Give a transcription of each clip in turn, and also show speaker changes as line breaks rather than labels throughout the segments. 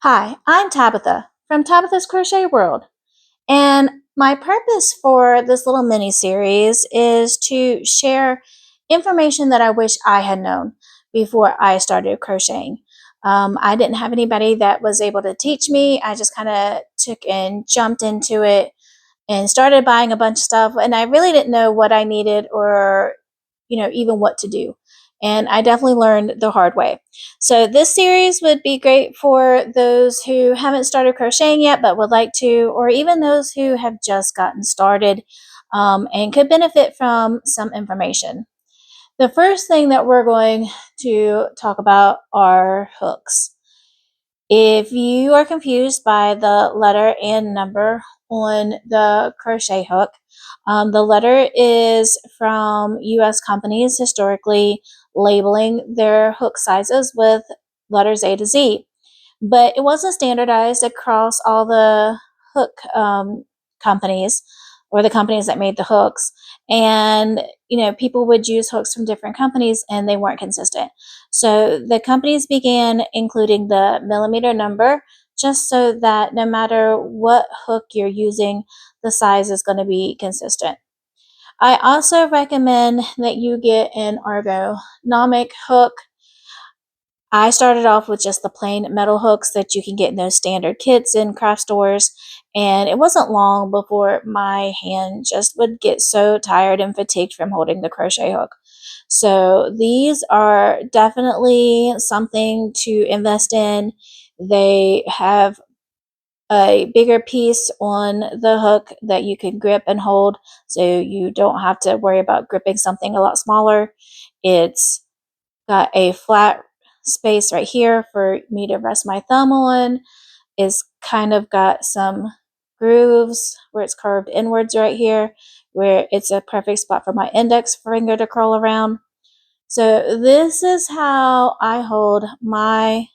Hi, I'm Tabitha from Tabitha's Crochet World, and my purpose for this little mini series is to share information that I wish I had known before I started crocheting. I didn't have anybody that was able to teach me. I just kind of took and jumped into it and started buying a bunch of stuff, and I really didn't know what I needed or even what to do. And I definitely learned the hard way. So this series would be great for those who haven't started crocheting yet but would like to, or even those who have just gotten started and could benefit from some information. The first thing that we're going to talk about are hooks. If you are confused by the letter and number on the crochet hook, the letter is from US companies historically labeling their hook sizes with letters A to Z, but it wasn't standardized across all the hook companies or the companies that made the hooks. And people would use hooks from different companies and they weren't consistent. So the companies began including the millimeter number just so that no matter what hook you're using, the size is going to be consistent. I also recommend that you get an ergonomic hook. I started off with just the plain metal hooks that you can get in those standard kits in craft stores, and it wasn't long before my hand just would get so tired and fatigued from holding the crochet hook. So these are definitely something to invest in. They have a bigger piece on the hook that you can grip and hold, so you don't have to worry about gripping something a lot smaller. It's got a flat space right here for me to rest my thumb on. It's kind of got some grooves where it's curved inwards right here, where it's a perfect spot for my index finger to curl around. So this is how I hold my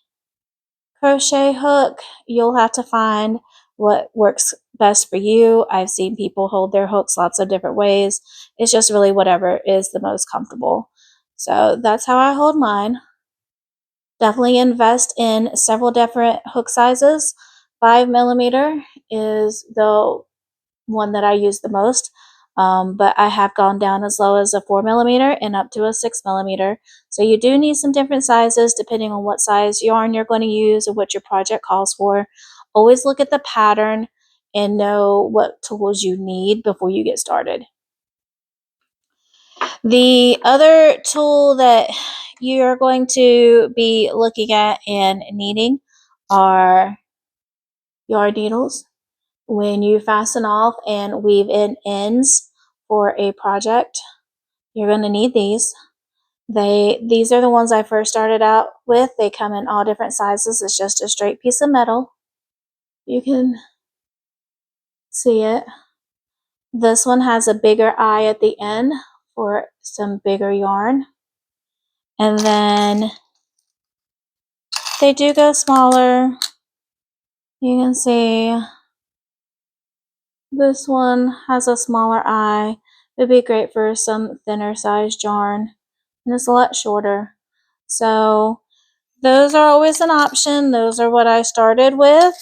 crochet hook. You'll have to find what works best for you. I've seen people hold their hooks lots of different ways. It's just really whatever is the most comfortable. So that's how I hold mine. Definitely invest in several different hook sizes. 5 millimeter is the one that I use the most. But I have gone down as low as a 4 millimeter and up to a 6 millimeter. So you do need some different sizes depending on what size yarn you're going to use and what your project calls for. Always look at the pattern and know what tools you need before you get started. The other tool that you're going to be looking at and needing are yarn needles. When you fasten off and weave in ends for a project, you're going to need these. These are the ones I first started out with. They come in all different sizes. It's just a straight piece of metal. You can see it. This one has a bigger eye at the end for some bigger yarn. And then they do go smaller. You can see this one has a smaller eye. It'd be great for some thinner sized yarn, and it's a lot shorter. So those are always an option. Those are what I started with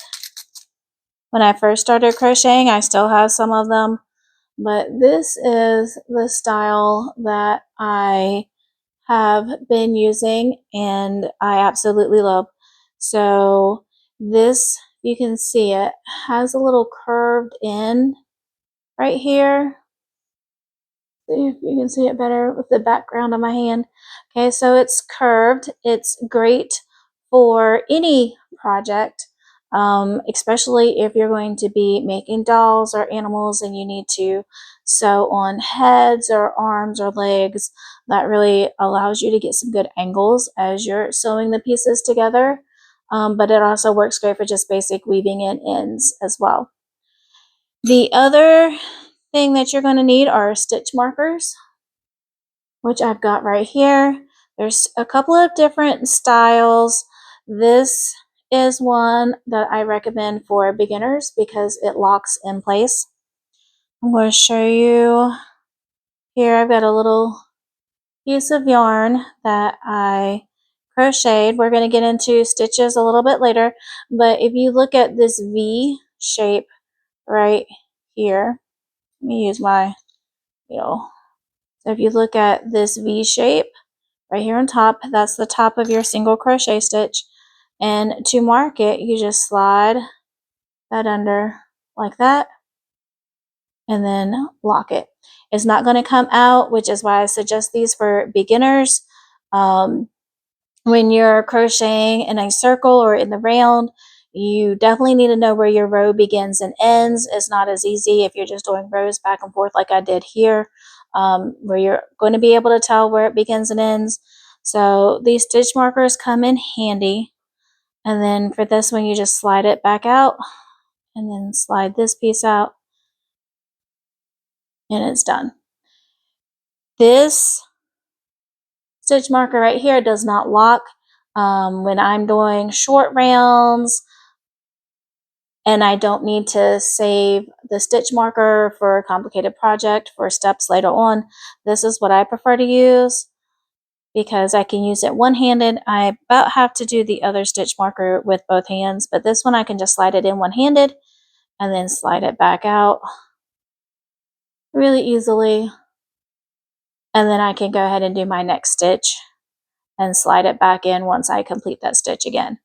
when I first started crocheting. I still have some of them, but this is the style that I have been using and I absolutely love. So this, you can see it has a little curved end right here. See if you can see it better with the background of my hand. Okay, so it's curved. It's great for any project, especially if you're going to be making dolls or animals and you need to sew on heads or arms or legs. That really allows you to get some good angles as you're sewing the pieces together. But it also works great for just basic weaving in ends as well. The other thing that you're going to need are stitch markers, which I've got right here. There's a couple of different styles. This is one that I recommend for beginners because it locks in place. I'm going to show you here. I've got a little piece of yarn that I crocheted. We're going to get into stitches a little bit later, but if you look at this V shape right here, let me use my, so if you look at this V shape right here on top, that's the top of your single crochet stitch. And to mark it, you just slide that under like that and then lock it. It's not going to come out, which is why I suggest these for beginners. When you're crocheting in a circle or in the round, you definitely need to know where your row begins and ends. It's not as easy if you're just doing rows back and forth like I did here, where you're going to be able to tell where it begins and ends. So these stitch markers come in handy. And then for this one, you just slide it back out and then slide this piece out and it's done. This stitch marker right here does not lock. When I'm doing short rounds and I don't need to save the stitch marker for a complicated project for steps later on, this is what I prefer to use because I can use it one-handed. I about have to do the other stitch marker with both hands, but this one I can just slide it in one-handed and then slide it back out really easily. And then I can go ahead and do my next stitch and slide it back in once I complete that stitch again.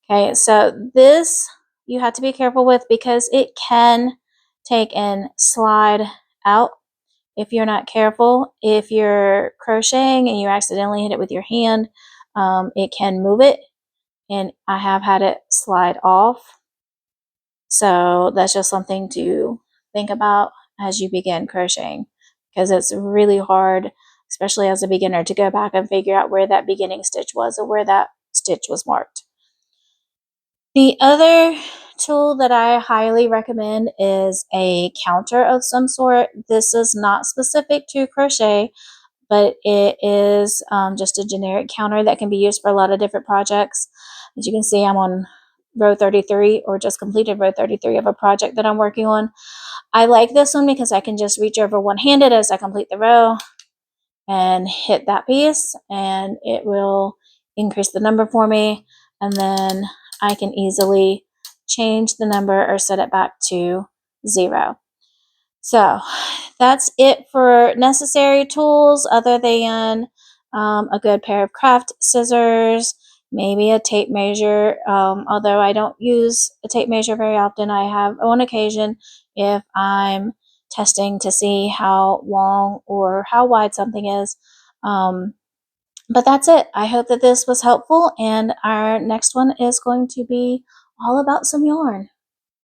Okay, so this you have to be careful with because it can take and slide out if you're not careful. If you're crocheting and you accidentally hit it with your hand, it can move it, and I have had it slide off. So that's just something to think about as you begin crocheting, because it's really hard, especially as a beginner, to go back and figure out where that beginning stitch was or where that stitch was marked. The other tool that I highly recommend is a counter of some sort. This is not specific to crochet, but it is just a generic counter that can be used for a lot of different projects. As you can see, I'm on row 33 or just completed row 33 of a project that I'm working on. I like this one because I can just reach over one-handed as I complete the row and hit that piece and it will increase the number for me, and then I can easily change the number or set it back to 0. So that's it for necessary tools other than a good pair of craft scissors, maybe a tape measure. Although I don't use a tape measure very often, I have on occasion if I'm testing to see how long or how wide something is. But that's it. I hope that this was helpful, and our next one is going to be all about some yarn.